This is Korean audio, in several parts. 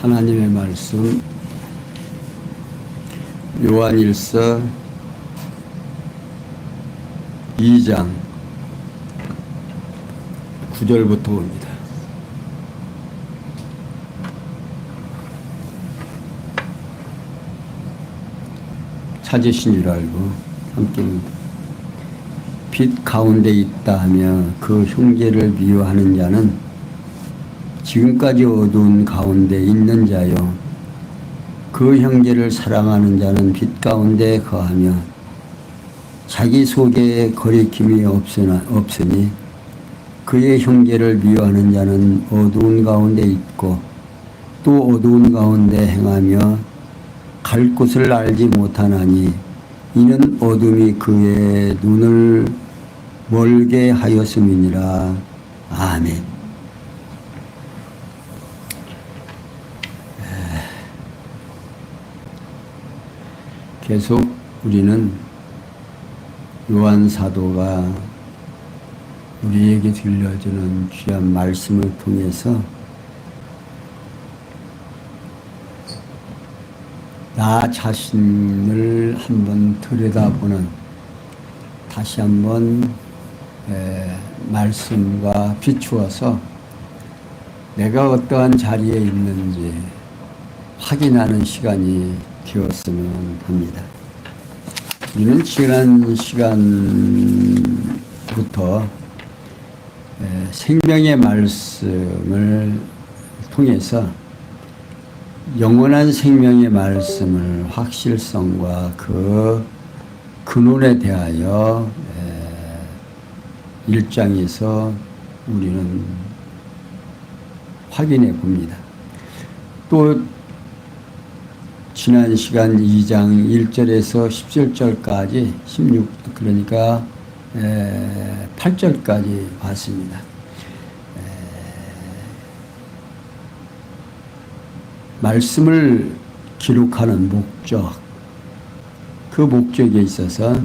하나님의 말씀 요한일서 2장 9절부터 봅니다. 찾으신 줄 알고 함께 빛 가운데 있다 하며 그 형제를 미워하는 자는 지금까지 어두운 가운데 있는 자요 그 형제를 사랑하는 자는 빛 가운데 거하며 자기 속에 거리낌이 없으니 그의 형제를 미워하는 자는 어두운 가운데 있고 또 어두운 가운데 행하며 갈 곳을 알지 못하나니 이는 어둠이 그의 눈을 멀게 하였음이니라. 아멘. 계속 우리는 요한 사도가 우리에게 들려주는 귀한 말씀을 통해서 나 자신을 한번 들여다보는 다시 한번 말씀과 비추어서 내가 어떠한 자리에 있는지 확인하는 시간이 되었으면 합니다. 우리는 지난 시간부터 생명의 말씀을 통해서 영원한 생명의 말씀을 확실성과 그 근원에 대하여 1장에서 우리는 확인해 봅니다. 또 지난 시간 2장 1절에서 17절까지 16 그러니까 8절까지 봤습니다. 말씀을 기록하는 목적, 그 목적에 있어서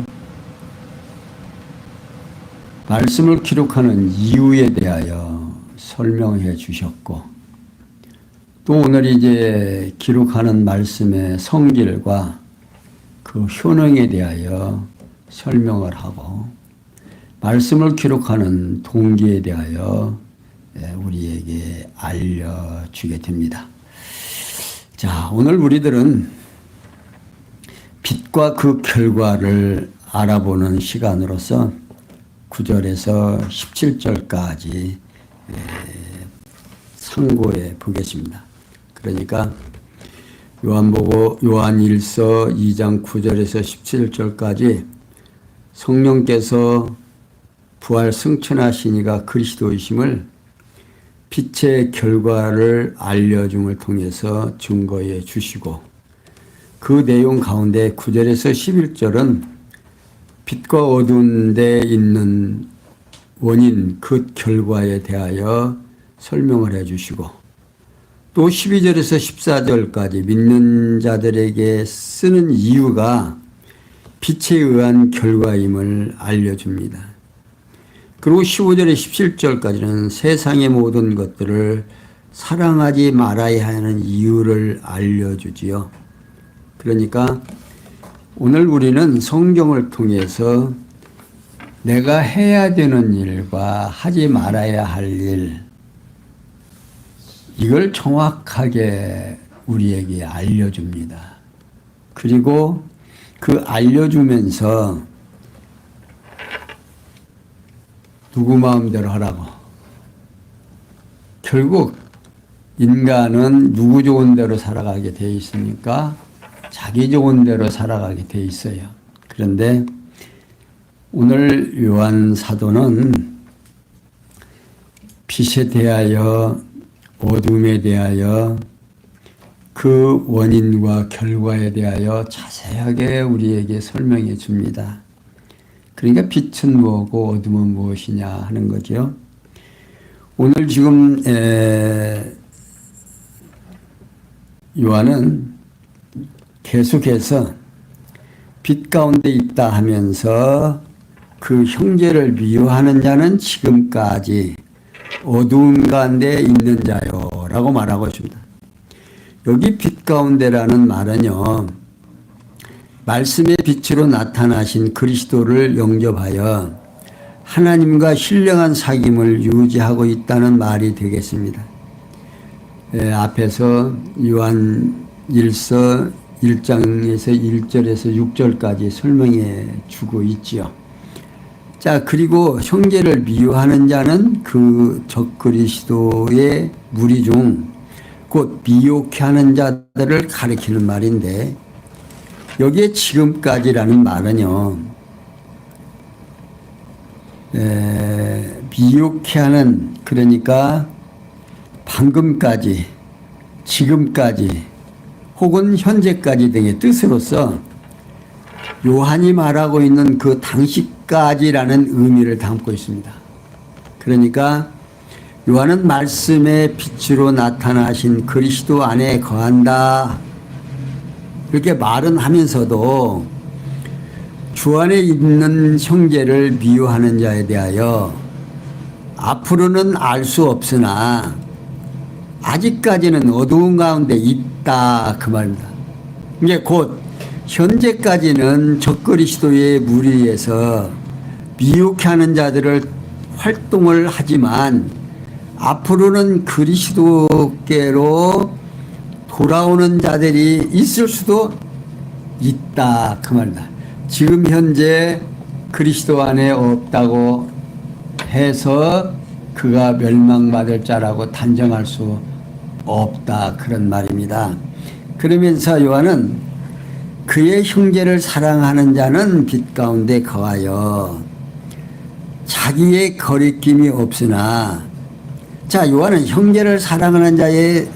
말씀을 기록하는 이유에 대하여 설명해 주셨고 또 오늘 이제 기록하는 말씀의 성질과 그 효능에 대하여 설명을 하고 말씀을 기록하는 동기에 대하여 우리에게 알려주게 됩니다. 자, 오늘 우리들은 빛과 그 결과를 알아보는 시간으로서 9절에서 17절까지 상고해 보겠습니다. 그러니까 요한일서 2장 9절에서 17절까지 성령께서 부활 승천하시니가 그리스도이심을 빛의 결과를 알려줌을 통해서 증거해 주시고 그 내용 가운데 9절에서 11절은 빛과 어두운 데 있는 원인 그 결과에 대하여 설명을 해 주시고 또 12절에서 14절까지 믿는 자들에게 쓰는 이유가 빛에 의한 결과임을 알려줍니다. 그리고 15절에 17절까지는 세상의 모든 것들을 사랑하지 말아야 하는 이유를 알려주지요. 그러니까 오늘 우리는 성경을 통해서 내가 해야 되는 일과 하지 말아야 할 일, 이걸 정확하게 우리에게 알려줍니다. 그리고 그 알려주면서 누구 마음대로 하라고. 결국 인간은 누구 좋은 대로 살아가게 돼 있으니까 자기 좋은 대로 살아가게 돼 있어요. 그런데 오늘 요한 사도는 빛에 대하여 어둠에 대하여 그 원인과 결과에 대하여 자세하게 우리에게 설명해 줍니다. 그러니까 빛은 뭐고 어둠은 무엇이냐 하는 거죠. 오늘 지금 요한은 계속해서 빛 가운데 있다 하면서 그 형제를 미워하는 자는 지금까지 어두운 가운데 있는 자요 라고 말하고 있습니다. 여기 빛 가운데라는 말은요, 말씀의 빛으로 나타나신 그리스도를 영접하여 하나님과 신령한 사귐을 유지하고 있다는 말이 되겠습니다. 앞에서 요한 1서 1장에서 1절에서 6절까지 설명해 주고 있지요. 자, 그리고 형제를 미워하는 자는 그 적그리스도의 무리 중 곧 미혹해 하는 자들을 가리키는 말인데, 여기에 지금까지라는 말은요, 미혹해 하는, 그러니까 방금까지, 지금까지, 혹은 현재까지 등의 뜻으로서 요한이 말하고 있는 그 당시까지라는 의미를 담고 있습니다. 그러니까 요한은 말씀의 빛으로 나타나신 그리스도 안에 거한다, 이렇게 말은 하면서도 주 안에 있는 형제를 미워하는 자에 대하여 앞으로는 알 수 없으나 아직까지는 어두운 가운데 있다, 그 말입니다. 이게 곧 현재까지는 적그리스도의 무리에서 미혹해 하는 자들을 활동을 하지만 앞으로는 그리스도께로 돌아오는 자들이 있을 수도 있다, 그 말이다. 지금 현재 그리스도 안에 없다고 해서 그가 멸망받을 자라고 단정할 수 없다, 그런 말입니다. 그러면서 요한은 그의 형제를 사랑하는 자는 빛 가운데 거하여 자기의 거리낌이 없으나, 자, 요한은 형제를 사랑하는 자의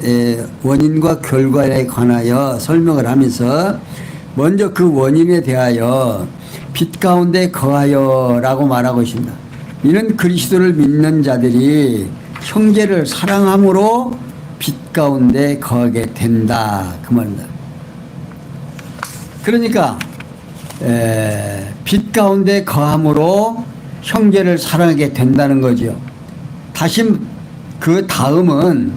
원인과 결과에 관하여 설명을 하면서 먼저 그 원인에 대하여 빛 가운데 거하여 라고 말하고 있습니다. 이는 그리스도를 믿는 자들이 형제를 사랑함으로 빛 가운데 거하게 된다, 그 말입니다. 그러니까 빛 가운데 거함으로 형제를 사랑하게 된다는 거죠. 다시 그 다음은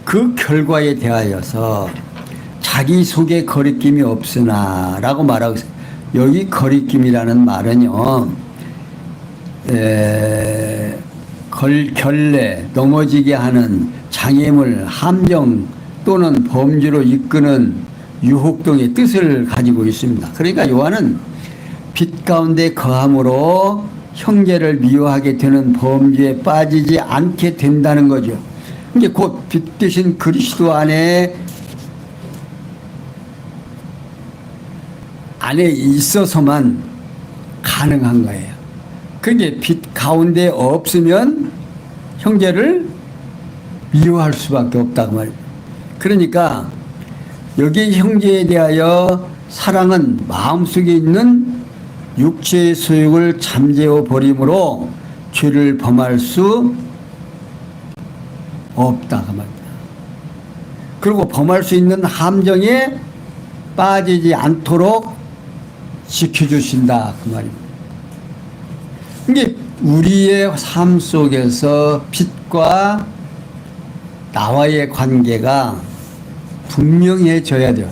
그 결과에 대하여서 자기 속에 거리낌이 없으나 라고 말하고 있어요. 여기 거리낌이라는 말은요, 결례, 넘어지게 하는 장애물, 함정 또는 범죄로 이끄는 유혹 등의 뜻을 가지고 있습니다. 그러니까 요한은 빛 가운데 거함으로 형제를 미워하게 되는 범죄에 빠지지 않게 된다는 거죠. 이게 곧 빛 되신 그리스도 안에 있어서만 가능한 거예요. 그게 빛 가운데 없으면 형제를 미워할 수밖에 없다고 말이에요. 그러니까 여기 형제에 대하여 사랑은 마음속에 있는 육체의 소욕을 잠재워 버림으로 죄를 범할 수 없다, 그 말입니다. 그리고 범할 수 있는 함정에 빠지지 않도록 지켜주신다, 그 말입니다. 이게 우리의 삶 속에서 빛과 나와의 관계가 분명해져야 돼요.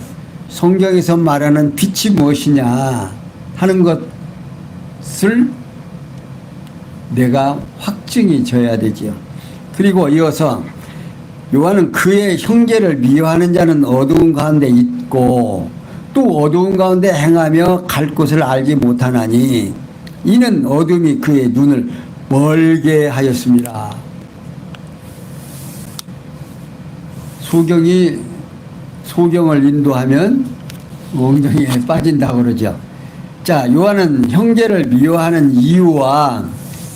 성경에서 말하는 빛이 무엇이냐 하는 것을 내가 확증이 져야 되지요. 그리고 이어서 요한은 그의 형제를 미워하는 자는 어두운 가운데 있고 또 어두운 가운데 행하며 갈 곳을 알지 못하나니 이는 어둠이 그의 눈을 멀게 하였습니다. 소경을 인도하면 엉덩이에 빠진다고 그러죠. 자, 요한은 형제를 미워하는 이유와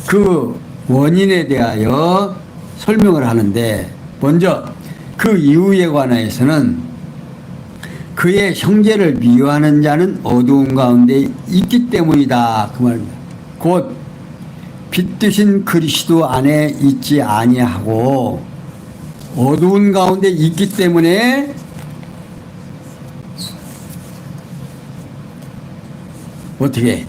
그 원인에 대하여 설명을 하는데, 먼저 그 이유에 관하여서는 그의 형제를 미워하는 자는 어두운 가운데 있기 때문이다, 그 말입니다. 곧 빛 되신 그리스도 안에 있지 아니하고 어두운 가운데 있기 때문에 어떻게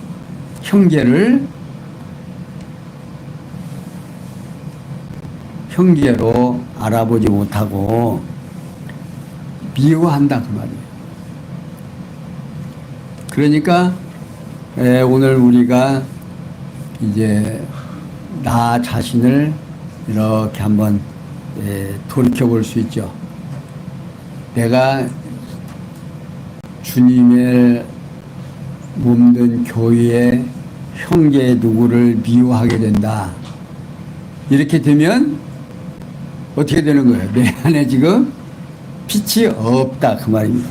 형제로 알아보지 못하고 미워한다 그 말이에요. 그러니까 오늘 우리가 이제 나 자신을 이렇게 한번 돌이켜 볼 수 있죠. 내가 주님의 몸된 교회의 형제 누구를 미워하게 된다. 이렇게 되면 어떻게 되는 거예요? 내 안에 지금 빛이 없다 그 말입니다.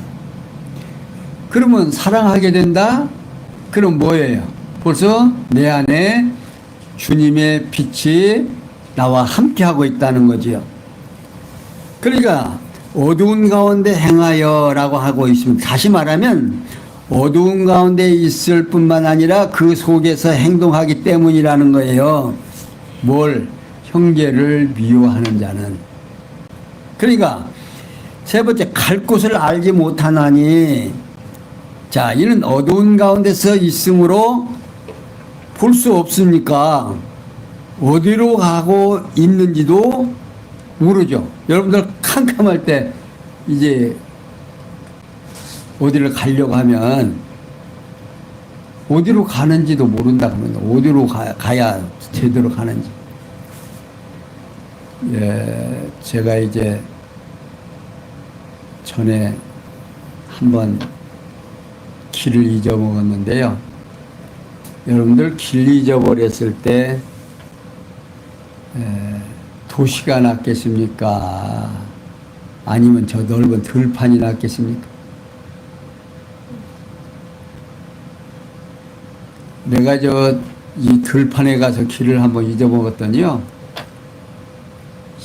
그러면 사랑하게 된다? 그럼 뭐예요? 벌써 내 안에 주님의 빛이 나와 함께하고 있다는 거지요. 그러니까 어두운 가운데 행하여 라고 하고 있습니다. 다시 말하면 어두운 가운데 있을 뿐만 아니라 그 속에서 행동하기 때문이라는 거예요. 뭘? 형제를 미워하는 자는. 그러니까 세 번째, 갈 곳을 알지 못하나니, 자, 이는 어두운 가운데서 있으므로 볼 수 없으니까 어디로 가고 있는지도 모르죠. 여러분들 캄캄할 때 이제 어디를 가려고 하면 어디로 가는지도 모른다 그러면 어디로 가야 제대로 가는지. 예, 제가 이제 전에 한번 길을 잊어먹었는데요. 여러분들 길 잊어버렸을 때 도시가 낫겠습니까? 아니면 저 넓은 들판이 낫겠습니까? 내가 이 들판에 가서 길을 한번 잊어먹었더니요,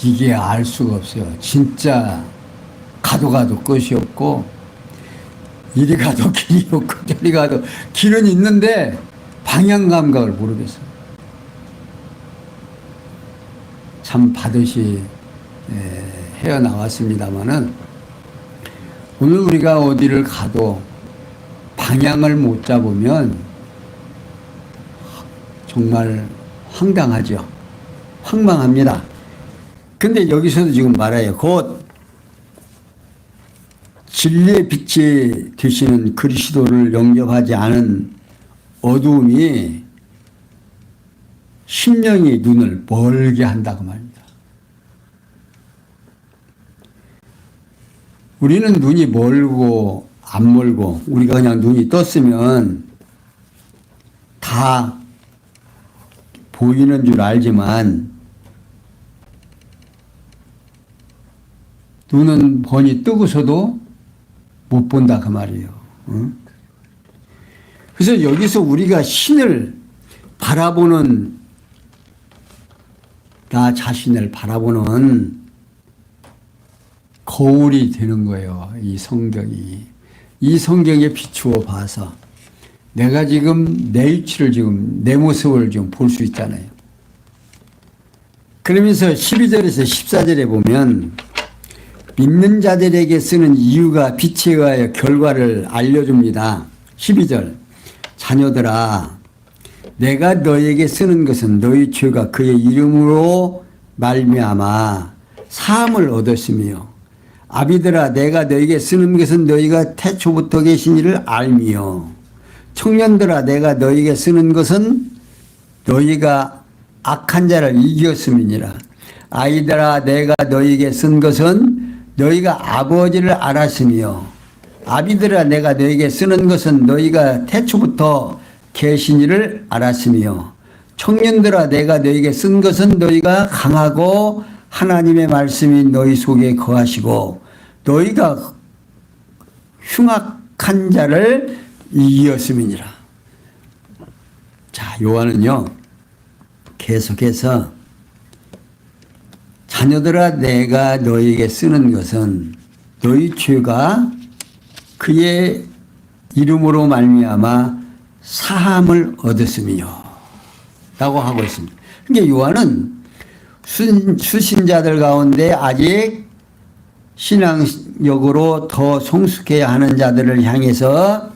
이게 알 수가 없어요. 진짜 가도 끝이 없고, 이리 가도 길이 없고 저리 가도 길은 있는데 방향 감각을 모르겠어요. 참 바듯이 헤어나왔습니다마는 오늘 우리가 어디를 가도 방향을 못 잡으면 정말 황당하죠. 황망합니다. 근데 여기서도 지금 말해요. 곧 진리의 빛이 되시는 그리스도를 영접하지 않은 어두움이 심령의 눈을 멀게 한다고 말입니다. 우리는 눈이 멀고 안 멀고 우리가 그냥 눈이 떴으면 다 보이는 줄 알지만 눈은 번이 뜨고서도 못 본다 그 말이에요. 응? 그래서 여기서 우리가 신을 바라보는, 나 자신을 바라보는 거울이 되는 거예요. 이 성경이. 이 성경에 비추어 봐서 내가 지금 내 위치를 지금 내 모습을 좀 볼 수 있잖아요. 그러면서 12절에서 14절에 보면 믿는 자들에게 쓰는 이유가 빛에 의하여 결과를 알려줍니다. 12절, 자녀들아 내가 너에게 쓰는 것은 너희 죄가 그의 이름으로 말미암아 사함을 얻었으며 아비들아 내가 너에게 쓰는 것은 너희가 태초부터 계신 이를 알미요 청년들아 내가 너에게 쓰는 것은 너희가 악한 자를 이겼음이니라. 아이들아 내가 너희에게 쓴 것은 너희가 아버지를 알았으며 아비들아 내가 너희에게 쓰는 것은 너희가 태초부터 계신 이를 알았으며 청년들아 내가 너희에게 쓴 것은 너희가 강하고 하나님의 말씀이 너희 속에 거하시고 너희가 흉악한 자를 이겼음이니라. 자, 요한은요 계속해서 자녀들아 내가 너희에게 쓰는 것은 너희 죄가 그의 이름으로 말미암아 사함을 얻었으며 라고 하고 있습니다. 그러니까 요한은 수신자들 가운데 아직 신앙력으로 더 성숙해야 하는 자들을 향해서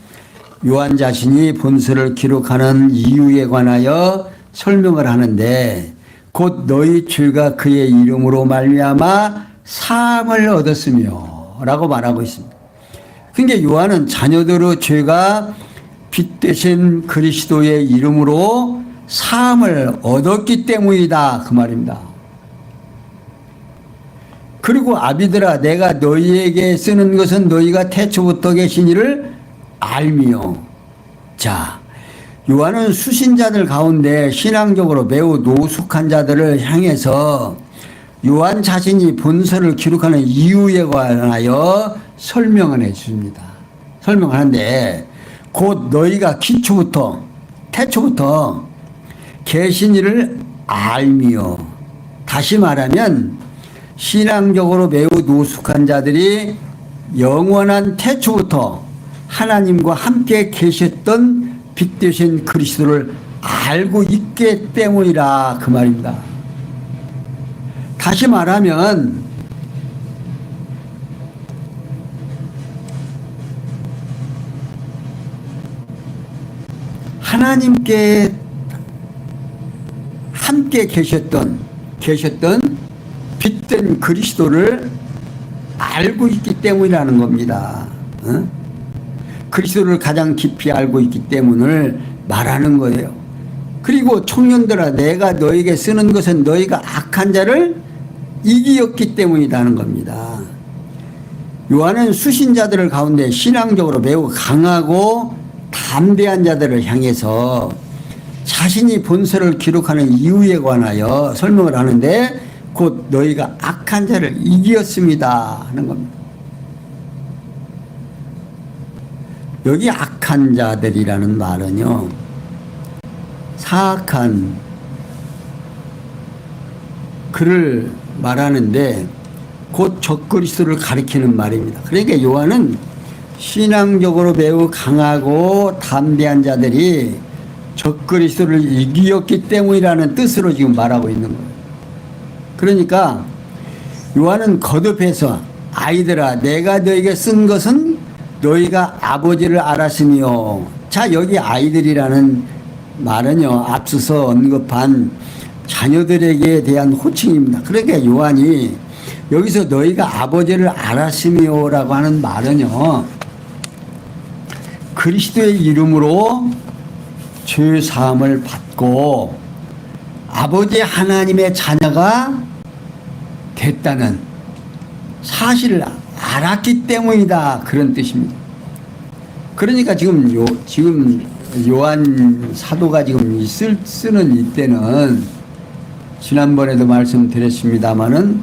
요한 자신이 본서를 기록하는 이유에 관하여 설명을 하는데 곧 너희 죄가 그의 이름으로 말미암아 사함을 얻었으며 라고 말하고 있습니다. 그러니까 요한은 자녀들의 죄가 빛 되신 그리스도의 이름으로 사함을 얻었기 때문이다 그 말입니다. 그리고 아비들아 내가 너희에게 쓰는 것은 너희가 태초부터 계신 이를 알미요. 자, 요한은 수신자들 가운데 신앙적으로 매우 노숙한 자들을 향해서 요한 자신이 본서를 기록하는 이유에 관하여 설명을 해줍니다. 설명을 하는데 곧 너희가 태초부터 계신 이를 알미요. 다시 말하면 신앙적으로 매우 노숙한 자들이 영원한 태초부터 하나님과 함께 계셨던 빛 되신 그리스도를 알고 있기 때문이라 그 말입니다. 다시 말하면 하나님께 함께 계셨던 빛된 그리스도를 알고 있기 때문이라는 겁니다. 그리스도를 가장 깊이 알고 있기 때문을 말하는 거예요. 그리고 청년들아 내가 너에게 쓰는 것은 너희가 악한 자를 이기었기 때문이라는 겁니다. 요한은 수신자들 가운데 신앙적으로 매우 강하고 담대한 자들을 향해서 자신이 본서를 기록하는 이유에 관하여 설명을 하는데 곧 너희가 악한 자를 이기었습니다 하는 겁니다. 여기 악한 자들이라는 말은요, 사악한 그를 말하는데 곧 적그리스도를 가리키는 말입니다. 그러니까 요한은 신앙적으로 매우 강하고 담대한 자들이 적그리스도를 이기었기 때문이라는 뜻으로 지금 말하고 있는 거예요. 그러니까 요한은 거듭해서 아이들아 내가 너에게 쓴 것은 너희가 아버지를 알았으며, 자 여기 아이들이라는 말은요 앞서서 언급한 자녀들에게 대한 호칭입니다. 그러니까 요한이 여기서 너희가 아버지를 알았으며 라고 하는 말은요 그리스도의 이름으로 죄 사함을 받고 아버지 하나님의 자녀가 됐다는 사실을 알았기 때문이다 그런 뜻입니다. 그러니까 지금 요한 사도가 지금 쓰는 이때는 지난번에도 말씀드렸습니다마는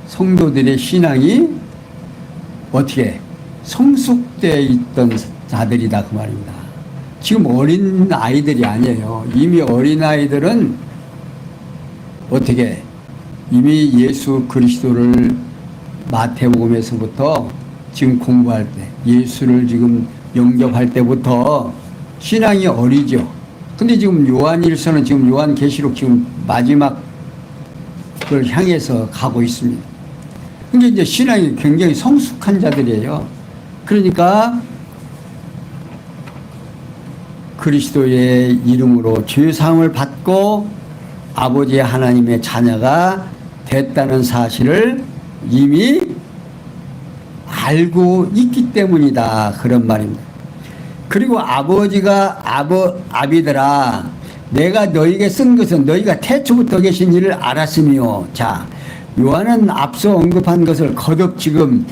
성도들의 신앙이 어떻게 성숙되어 있던 자들이다 그 말입니다. 지금 어린 아이들이 아니에요. 이미 어린 아이들은 어떻게 이미 예수 그리스도를 마태복음에서부터 지금 공부할 때 예수를 지금 영접할 때부터 신앙이 어리죠. 근데 지금 요한일서는 지금 요한계시록 지금 마지막을 향해서 가고 있습니다. 근데 이제 신앙이 굉장히 성숙한 자들이에요. 그러니까 그리스도의 이름으로 죄사함을 받고 아버지 하나님의 자녀가 됐다는 사실을 이미 알고 있기 때문이다 그런 말입니다. 그리고 아비들아 내가 너희에게 쓴 것은 너희가 태초부터 계신 일을 알았으며, 자 요한은 앞서 언급한 것을 거듭 지금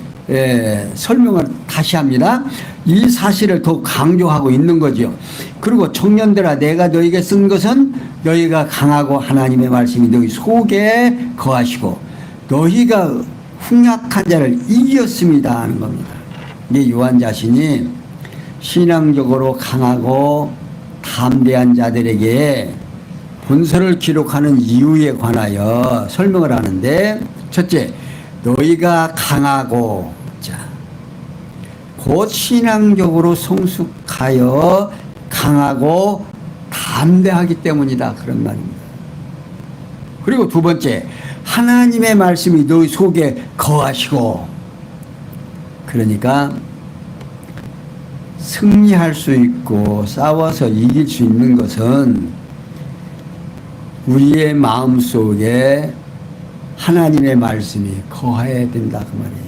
설명을 다시 합니다. 이 사실을 더 강조하고 있는 거죠. 그리고 청년들아 내가 너희에게 쓴 것은 너희가 강하고 하나님의 말씀이 너희 속에 거하시고 너희가 흉악한 자를 이겼습니다 하는 겁니다. 이게 요한 자신이 신앙적으로 강하고 담대한 자들에게 본서를 기록하는 이유에 관하여 설명을 하는데, 첫째 너희가 강하고, 자 곧 신앙적으로 성숙하여 강하고 담대하기 때문이다 그런 말입니다. 그리고 두 번째 하나님의 말씀이 너희 속에 거하시고, 그러니까 승리할 수 있고 싸워서 이길 수 있는 것은 우리의 마음속에 하나님의 말씀이 거해야 된다 그 말이에요.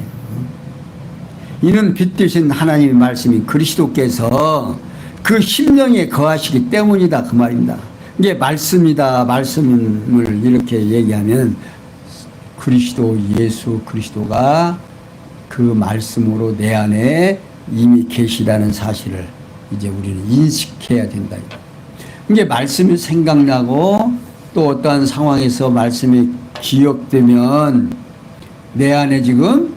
이는 빛 되신 하나님의 말씀이 그리스도께서 그 심령에 거하시기 때문이다 그 말입니다. 이게 말씀이다. 말씀을 이렇게 얘기하면 그리스도 예수 그리스도가 그 말씀으로 내 안에 이미 계시다는 사실을 이제 우리는 인식해야 된다. 이게 말씀이 생각나고 또 어떠한 상황에서 말씀이 기억되면 내 안에 지금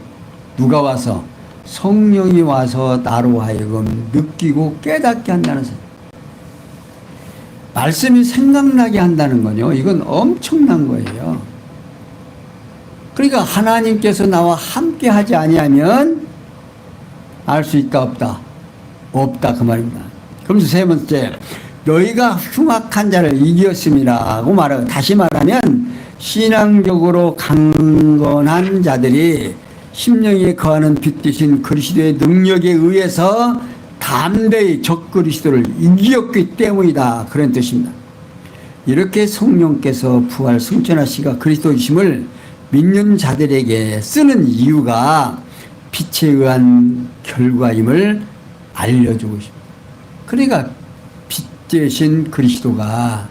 누가 와서 성령이 와서 나로 하여금 느끼고 깨닫게 한다는 사실. 말씀이 생각나게 한다는 건요. 이건 엄청난 거예요. 그러니까 하나님께서 나와 함께 하지 아니하면 알 수 있다 없다? 없다 그 말입니다. 그러면서 세 번째, 너희가 흉악한 자를 이겼음이라고 말하고, 다시 말하면 신앙적으로 강건한 자들이 심령에 거하는 빛 되신 그리스도의 능력에 의해서 담대히 적 그리스도를 이겼기 때문이다 그런 뜻입니다. 이렇게 성령께서 부활 승천하시가 그리스도이심을 믿는 자들에게 쓰는 이유가 빛에 의한 결과임을 알려주고 있습니다. 그러니까 빛 되신 그리스도가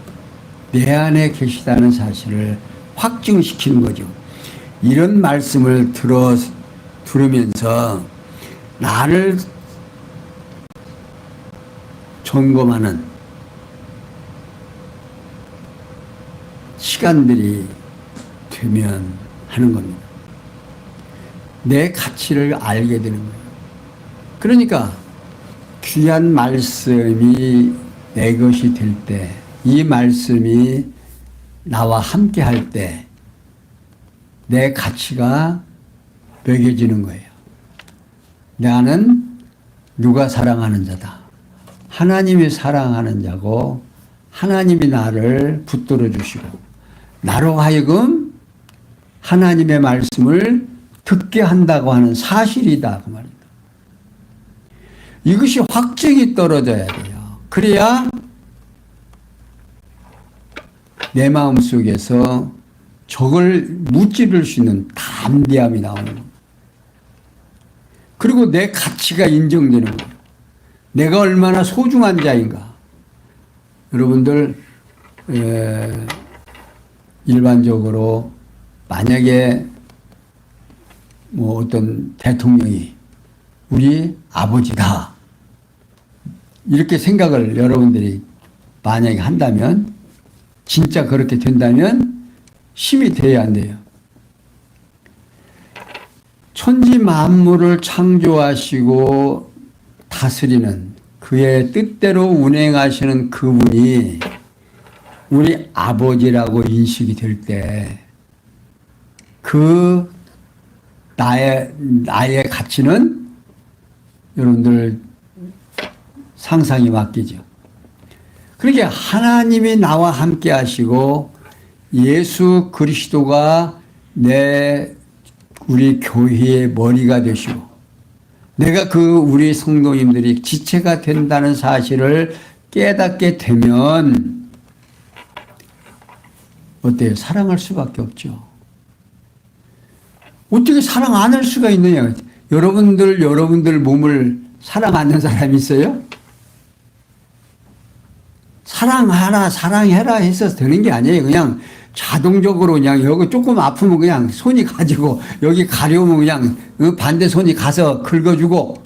내 안에 계시다는 사실을 확증시키는 거죠. 이런 말씀을 들으면서 나를 점검하는 시간들이 되면 하는 겁니다. 내 가치를 알게 되는 거예요. 그러니까 귀한 말씀이 내 것이 될 때, 이 말씀이 나와 함께 할 때 내 가치가 매겨지는 거예요. 나는 누가 사랑하는 자다. 하나님이 사랑하는 자고 하나님이 나를 붙들어 주시고 나로 하여금 하나님의 말씀을 듣게 한다고 하는 사실이다 그 말입니다. 이것이 확증이 떨어져야 돼요. 그래야 내 마음속에서 적을 무찌를 수 있는 담대함이 나오는 겁니다. 그리고 내 가치가 인정되는 거예요. 내가 얼마나 소중한 자인가. 여러분들 일반적으로 만약에 뭐 어떤 대통령이 우리 아버지다 이렇게 생각을 여러분들이 만약에 한다면, 진짜 그렇게 된다면 힘이 돼야 안 돼요. 천지 만물을 창조하시고 다스리는 그의 뜻대로 운행하시는 그분이 우리 아버지라고 인식이 될 때 그 나의 가치는 여러분들 상상이 맡기죠. 그러니까 하나님이 나와 함께 하시고 예수 그리스도가 우리 교회의 머리가 되시고 내가 우리 성도님들이 지체가 된다는 사실을 깨닫게 되면 어때요? 사랑할 수밖에 없죠. 어떻게 사랑 안 할 수가 있느냐? 여러분들 몸을 사랑 안 하는 사람이 있어요? 사랑하라, 사랑해라 해서 되는 게 아니에요. 그냥 자동적으로 그냥 여기 조금 아프면 그냥 손이 가지고 여기 가려우면 그냥 반대 손이 가서 긁어주고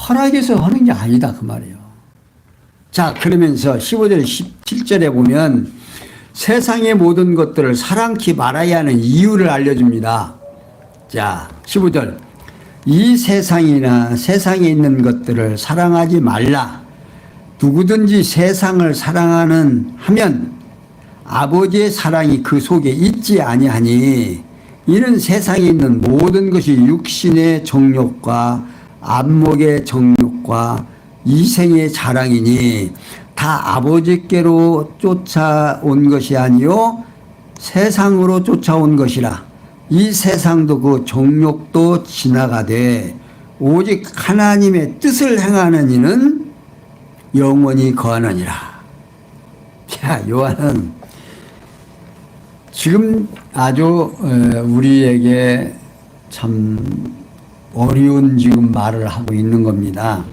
허락해서 하는 게 아니다 그 말이에요. 자, 그러면서 15절 17절에 보면 세상의 모든 것들을 사랑치 말아야 하는 이유를 알려줍니다. 자, 15절. 이 세상에 있는 것들을 사랑하지 말라. 누구든지 세상을 하면 아버지의 사랑이 그 속에 있지 아니하니 이는 세상에 있는 모든 것이 육신의 정욕과 안목의 정욕과 이생의 자랑이니 다 아버지께로 쫓아온 것이 아니요 세상으로 쫓아온 것이라. 이 세상도 그 정욕도 지나가되 오직 하나님의 뜻을 행하는 이는 영원히 거하느니라. 자, 요한은 지금 아주 우리에게 참 어려운 지금 말을 하고 있는 겁니다.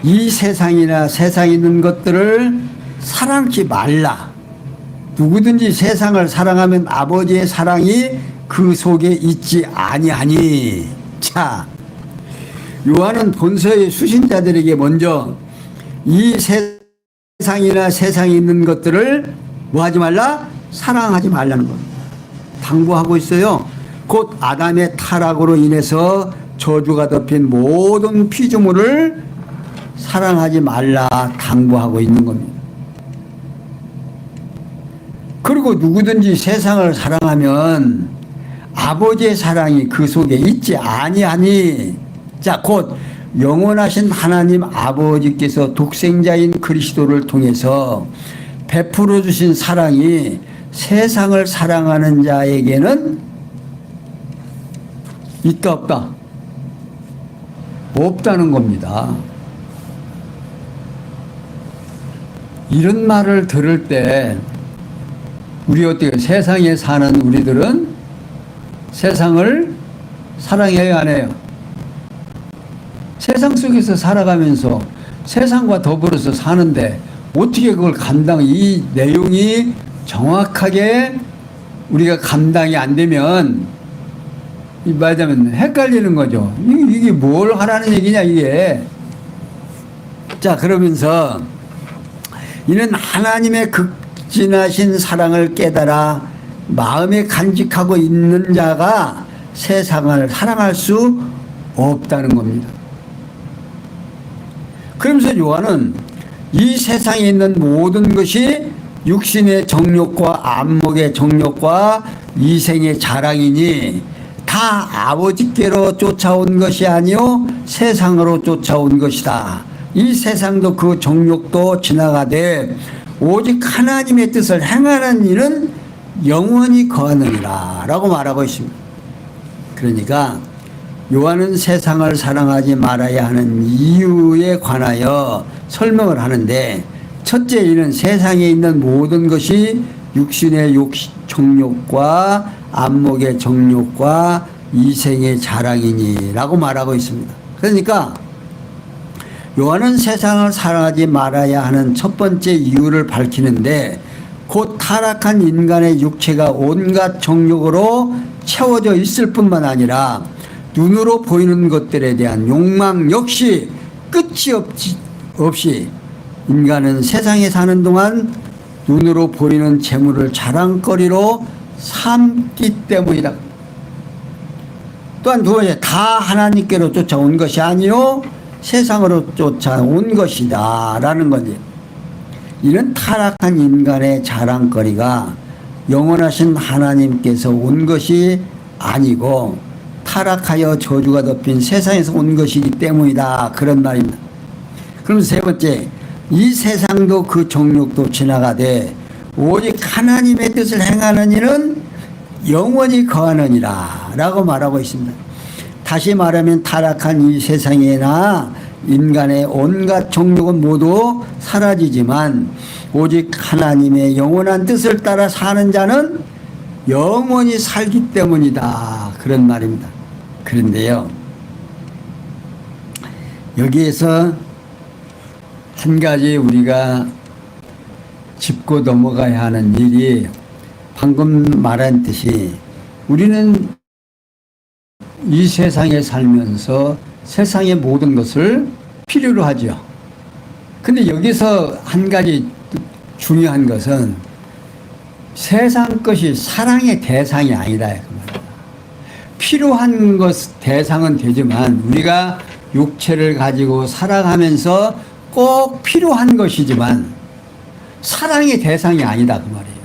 이 세상이나 세상에 있는 것들을 사랑하지 말라. 누구든지 세상을 사랑하면 아버지의 사랑이 그 속에 있지 아니하니. 자, 요한은 본서의 수신자들에게 먼저 이 세상이나 세상에 있는 것들을 뭐 하지 말라? 사랑하지 말라는 겁니다. 당부하고 있어요. 곧 아담의 타락으로 인해서 저주가 덮인 모든 피조물을 사랑하지 말라 당부하고 있는 겁니다. 그리고 누구든지 세상을 사랑하면 아버지의 사랑이 그 속에 있지 아니하니. 자, 곧 영원하신 하나님 아버지께서 독생자인 그리스도를 통해서 베풀어 주신 사랑이 세상을 사랑하는 자에게는 있다 없다? 없다는 겁니다. 이런 말을 들을 때 우리 어떻게 세상에 사는 우리들은 세상을 사랑해야 안 해요? 세상 속에서 살아가면서 세상과 더불어서 사는데 어떻게 그걸 이 내용이 정확하게 우리가 감당이 안 되면 말하자면 헷갈리는 거죠. 이게 뭘 하라는 얘기냐 이게. 자, 그러면서 이는 하나님의 극진하신 사랑을 깨달아 마음에 간직하고 있는 자가 세상을 사랑할 수 없다는 겁니다. 그러면서 요한은 이 세상에 있는 모든 것이 육신의 정욕과 안목의 정욕과 이생의 자랑이니 다 아버지께로 쫓아온 것이 아니요 세상으로 쫓아온 것이다. 이 세상도 그 정욕도 지나가되 오직 하나님의 뜻을 행하는 이는 영원히 거하느니라 라고 말하고 있습니다. 그러니까 요한은 세상을 사랑하지 말아야 하는 이유에 관하여 설명을 하는데, 첫째, 이는 세상에 있는 모든 것이 육신의 정욕과 안목의 정욕과 이생의 자랑이니 라고 말하고 있습니다. 그러니까 요한은 세상을 사랑하지 말아야 하는 첫 번째 이유를 밝히는데, 곧 타락한 인간의 육체가 온갖 정욕으로 채워져 있을 뿐만 아니라 눈으로 보이는 것들에 대한 욕망 역시 끝이 없이 인간은 세상에 사는 동안 눈으로 보이는 재물을 자랑거리로 삼기 때문이다. 또한 두 번째, 다 하나님께로 쫓아온 것이 아니요 세상으로 쫓아온 것이다 라는 거지. 이는 타락한 인간의 자랑거리가 영원하신 하나님께서 온 것이 아니고 타락하여 저주가 덮인 세상에서 온 것이기 때문이다, 그런 말입니다. 그럼 세 번째, 이 세상도 그 정욕도 지나가되 오직 하나님의 뜻을 행하는 이는 영원히 거하느니라 라고 말하고 있습니다. 다시 말하면 타락한 이 세상에나 인간의 온갖 정욕은 모두 사라지지만 오직 하나님의 영원한 뜻을 따라 사는 자는 영원히 살기 때문이다, 그런 말입니다. 그런데요, 여기에서 한 가지 우리가 짚고 넘어가야 하는 일이, 방금 말한 듯이 우리는 이 세상에 살면서 세상의 모든 것을 필요로 하죠. 근데 여기서 한 가지 중요한 것은 세상 것이 사랑의 대상이 아니다, 그 말이야. 필요한 것 대상은 되지만 우리가 육체를 가지고 살아가면서 꼭 필요한 것이지만 사랑의 대상이 아니다, 그 말이에요.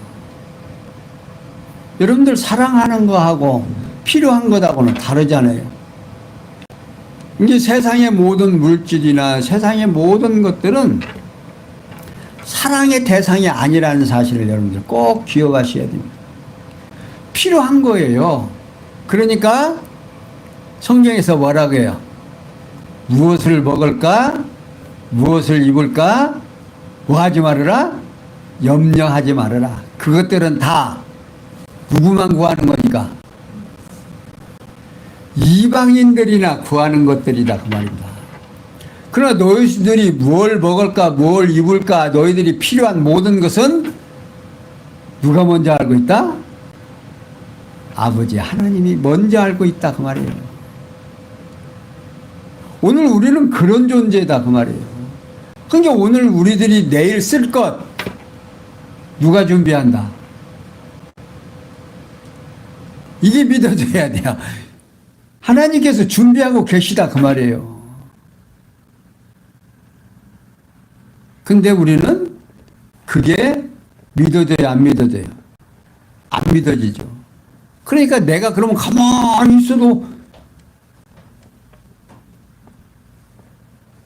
여러분들 사랑하는 거하고 필요한 것하고는 다르잖아요. 이제 세상의 모든 물질이나 세상의 모든 것들은 사랑의 대상이 아니라는 사실을 여러분들 꼭 기억하셔야 됩니다. 필요한 거예요. 그러니까 성경에서 뭐라고 해요? 무엇을 먹을까? 무엇을 입을까? 뭐 하지 말아라? 염려하지 말아라. 그것들은 다 누구만 구하는 거니까? 이방인들이나 구하는 것들이다 그 말입니다. 그러나 너희들이 뭘 먹을까 뭘 입을까 너희들이 필요한 모든 것은 누가 먼저 알고 있다? 아버지 하나님이 먼저 알고 있다 그 말이에요. 오늘 우리는 그런 존재다 그 말이에요. 그러니까 오늘 우리들이 내일 쓸 것 누가 준비한다? 이게 믿어져야 돼요. 하나님께서 준비하고 계시다 그 말이에요. 근데 우리는 그게 믿어져요 안 믿어져요? 안 믿어지죠. 그러니까 내가 그러면 가만히 있어도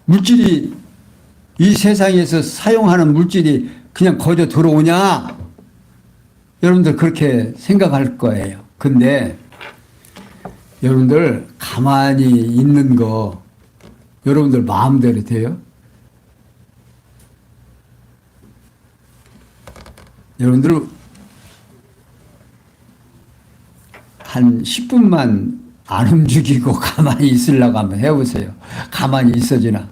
물질이 이 세상에서 사용하는 물질이 그냥 거저 들어오냐? 여러분들 그렇게 생각할 거예요. 근데 여러분들 가만히 있는 거 여러분들 마음대로 돼요? 여러분들 한 10분만 안 움직이고 가만히 있으려고 한번 해보세요. 가만히 있어지나?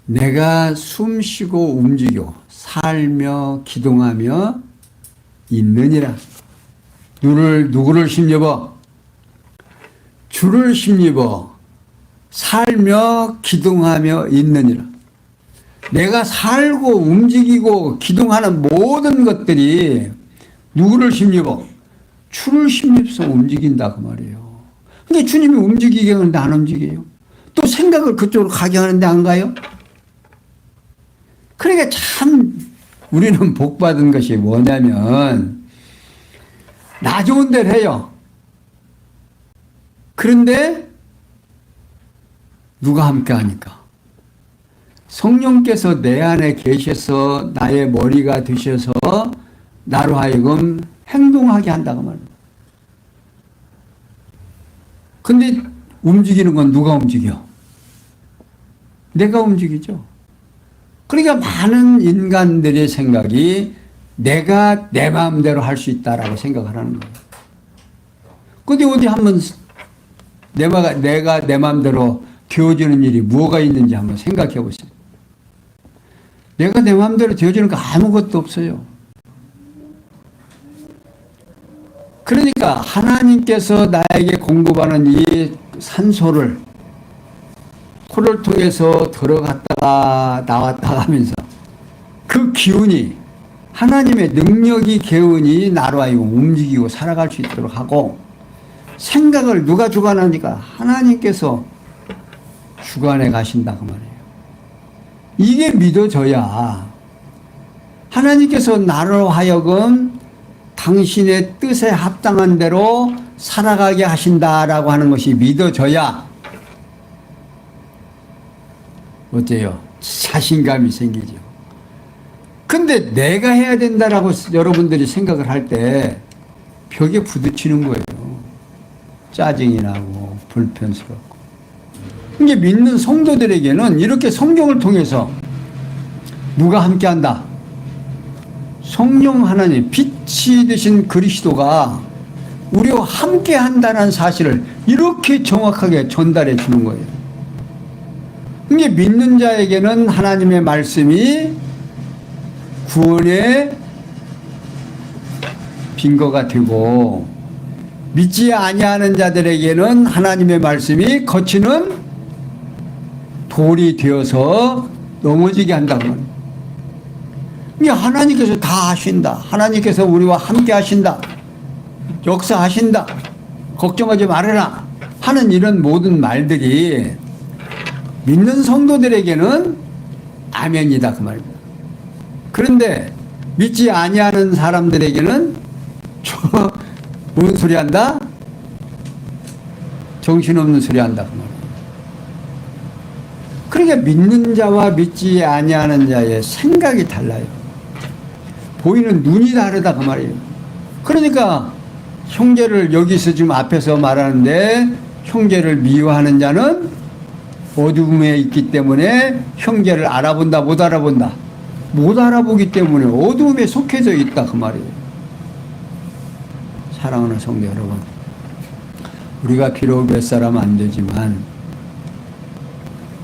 내가 숨 쉬고 움직여 살며 기동하며 있느니라. 누구를 힘입어? 주를 힘입어 살며 기동하며 있느니라. 내가 살고 움직이고 기동하는 모든 것들이 누구를 힘입어? 주를 힘입어서 움직인다 그 말이에요. 근데 주님이 움직이게 하는데 안 움직여요. 또 생각을 그쪽으로 가게 하는데 안 가요. 그러니까 참 우리는 복 받은 것이 뭐냐면 나 좋은 데를 해요. 그런데 누가 함께 하니까? 성령께서 내 안에 계셔서 나의 머리가 되셔서 나로 하여금 행동하게 한다고 말입니다. 근데 움직이는 건 누가 움직여? 내가 움직이죠. 그러니까 많은 인간들의 생각이 내가 내 마음대로 할 수 있다라고 생각하는 거예요. 근데 어디 한번 내가 내 마음대로 되어지는 일이 뭐가 있는지 한번 생각해 보세요. 내가 내 마음대로 되어지는 거 아무것도 없어요. 그러니까 하나님께서 나에게 공급하는 이 산소를 코를 통해서 들어갔다가 나왔다 하면서 그 기운이 하나님의 능력이 개운이 나로 하여금 움직이고 살아갈 수 있도록 하고 생각을 누가 주관하니까 하나님께서 주관해 가신다 그 말이에요. 이게 믿어져야 하나님께서 나로 하여금 당신의 뜻에 합당한 대로 살아가게 하신다라고 하는 것이 믿어져야 어때요? 자신감이 생기죠. 근데 내가 해야 된다라고 여러분들이 생각을 할 때 벽에 부딪히는 거예요. 짜증이 나고 불편스럽고. 이게 믿는 성도들에게는 이렇게 성경을 통해서 누가 함께한다? 성령 하나님, 빛이 되신 그리스도가 우리와 함께한다는 사실을 이렇게 정확하게 전달해 주는 거예요. 이게 믿는 자에게는 하나님의 말씀이 구원의 빈거가 되고 믿지 아니하는 자들에게는 하나님의 말씀이 거치는 돌이 되어서 넘어지게 한다고 합니다. 이게 하나님께서 다 하신다. 하나님께서 우리와 함께 하신다. 역사하신다. 걱정하지 말아라. 하는 이런 모든 말들이 믿는 성도들에게는 아멘이다 그 말입니다. 그런데 믿지 아니하는 사람들에게는 뭔 소리 한다? 정신없는 소리 한다 그 말입니다. 그러니까 믿는 자와 믿지 아니하는 자의 생각이 달라요. 보이는 눈이 다르다 그 말이에요. 그러니까 형제를 여기서 지금 앞에서 말하는데 형제를 미워하는 자는 어둠에 있기 때문에 형제를 알아본다 못 알아본다? 못 알아보기 때문에 어둠에 속해져 있다 그 말이에요. 사랑하는 성도 여러분, 우리가 비록 몇 사람 안 되지만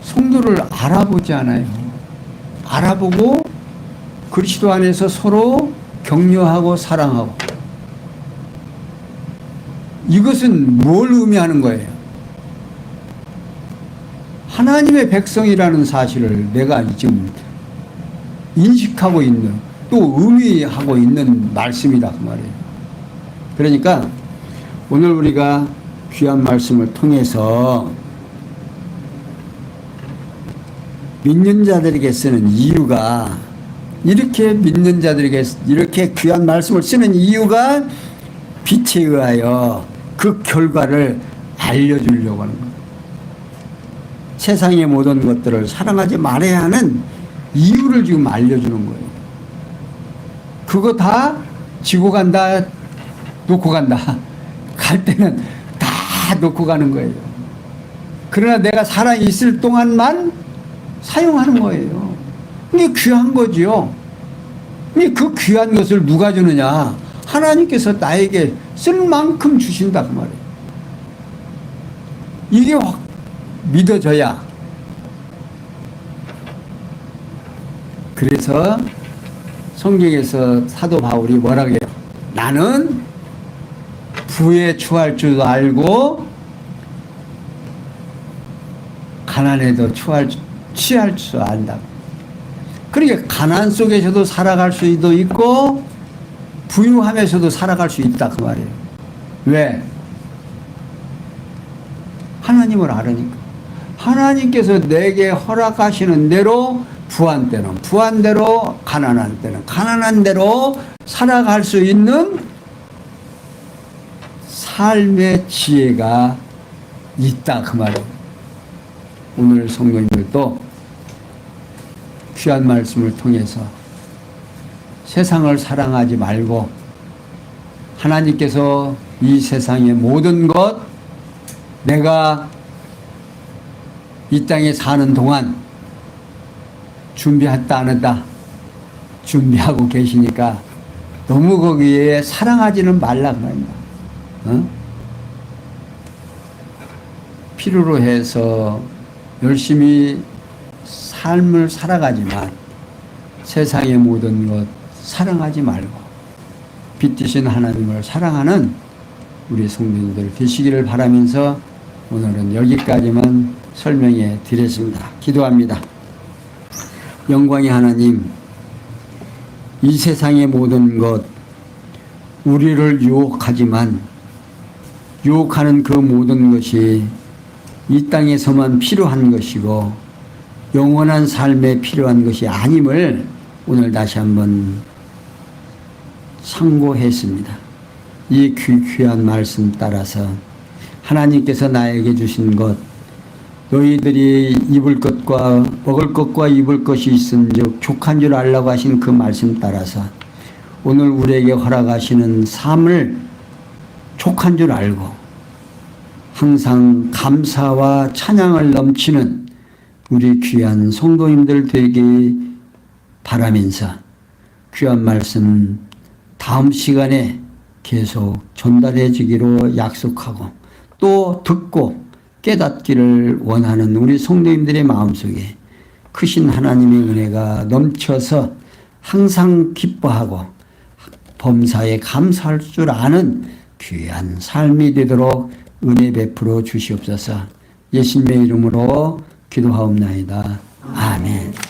성도를 알아보지 않아요. 알아보고 그리스도 안에서 서로 격려하고 사랑하고. 이것은 뭘 의미하는 거예요? 하나님의 백성이라는 사실을 내가 지금 인식하고 있는, 또 의미하고 있는 말씀이다 그 말이에요. 그러니까 오늘 우리가 귀한 말씀을 통해서 믿는 자들에게 쓰는 이유가, 이렇게 믿는 자들에게 이렇게 귀한 말씀을 쓰는 이유가 빛에 의하여 그 결과를 알려주려고 하는 거예요. 세상의 모든 것들을 사랑하지 말아야 하는 이유를 지금 알려주는 거예요. 그거 다 지고 간다, 놓고 간다. 갈 때는 다 놓고 가는 거예요. 그러나 내가 살아있을 동안만 사용하는 거예요. 이게 귀한 거지요. 그 귀한 것을 누가 주느냐? 하나님께서 나에게 쓸 만큼 주신다 그 말이에요. 이게 확 믿어져야. 그래서 성경에서 사도 바울이 뭐라고 해요? 나는 부에 처할 줄도 알고 가난에도 취할 줄 안다. 그러니까 가난 속에서도 살아갈 수도 있고 부유하면서도 살아갈 수 있다 그 말이에요. 왜? 하나님을 알으니까. 하나님께서 내게 허락하시는 대로 부한 때는 부한 대로, 가난한 때는 가난한 대로 살아갈 수 있는 삶의 지혜가 있다 그 말이에요. 오늘 성도님들도 귀한 말씀을 통해서 세상을 사랑하지 말고 하나님께서 이 세상의 모든 것, 내가 이 땅에 사는 동안 준비했다 안 했다 준비하고 계시니까 너무 거기에 사랑하지는 말라 그 말입니다. 필요로 해서 열심히 삶을 살아가지만 세상의 모든 것 사랑하지 말고 빛 되신 하나님을 사랑하는 우리 성도님들 되시기를 바라면서 오늘은 여기까지만 설명해 드렸습니다. 기도합니다. 영광의 하나님, 이 세상의 모든 것, 우리를 유혹하지만 유혹하는 그 모든 것이 이 땅에서만 필요한 것이고 영원한 삶에 필요한 것이 아님을 오늘 다시 한번 상고했습니다. 이 귀한 말씀 따라서 하나님께서 나에게 주신 것, 너희들이 입을 것과 먹을 것과 입을 것이 있은즉 족한 줄 알라고 하신 그 말씀 따라서 오늘 우리에게 허락하시는 삶을 족한 줄 알고 항상 감사와 찬양을 넘치는 우리 귀한 성도님들 되기 바라면서 귀한 말씀 다음 시간에 계속 전달해 주기로 약속하고 또 듣고 깨닫기를 원하는 우리 성도님들의 마음속에 크신 하나님의 은혜가 넘쳐서 항상 기뻐하고 범사에 감사할 줄 아는 귀한 삶이 되도록 은혜 베풀어 주시옵소서. 예수님의 이름으로 기도하옵나이다. 아멘.